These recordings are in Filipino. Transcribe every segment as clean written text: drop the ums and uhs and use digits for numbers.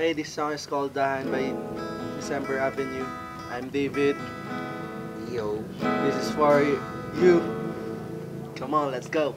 Okay, this song is called Dahan by December Avenue. I'm David. Yo. This is for you. Come on, let's go.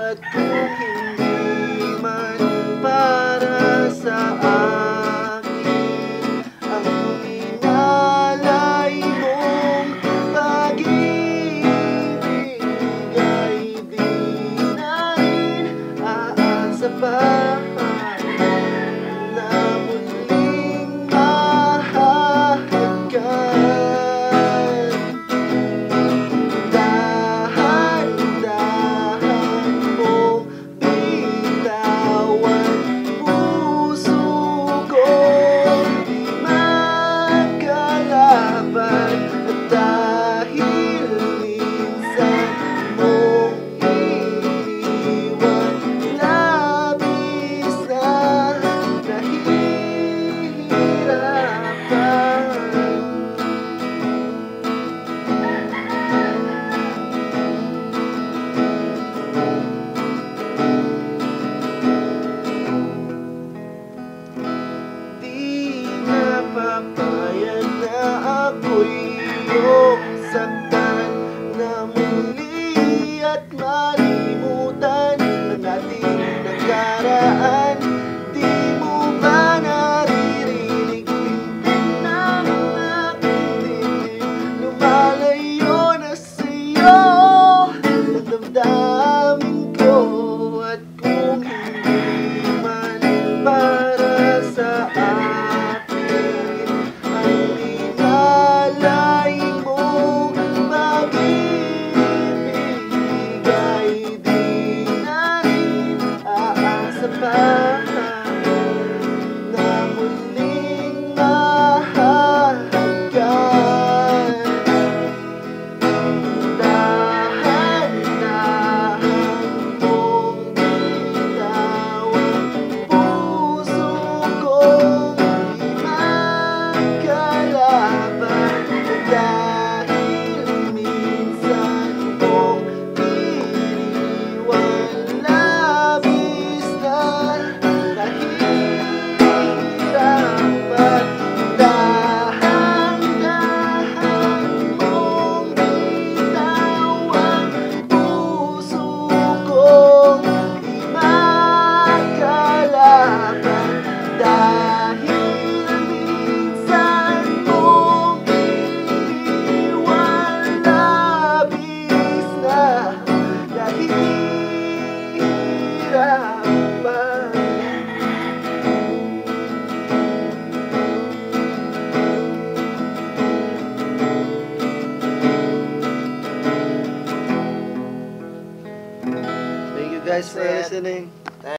At kung hindi man para sa akin ang inalay mong pag-ibig ay di na rin aasa pa na muling mahahagkan. Papayag na ako'y iyong saktan na muli at malimutan ang ating nakaraan. Di mo ba naririnig pimpin ng aking dibdib? Lumalayo na sa'yo ang damdamin ko. At kung hindi man para sa na muling mahahagkan. Dahan-dahan mong bitawan puso kong di magkalaban dahil minsan mong iniwan labis na. Thank you guys for listening.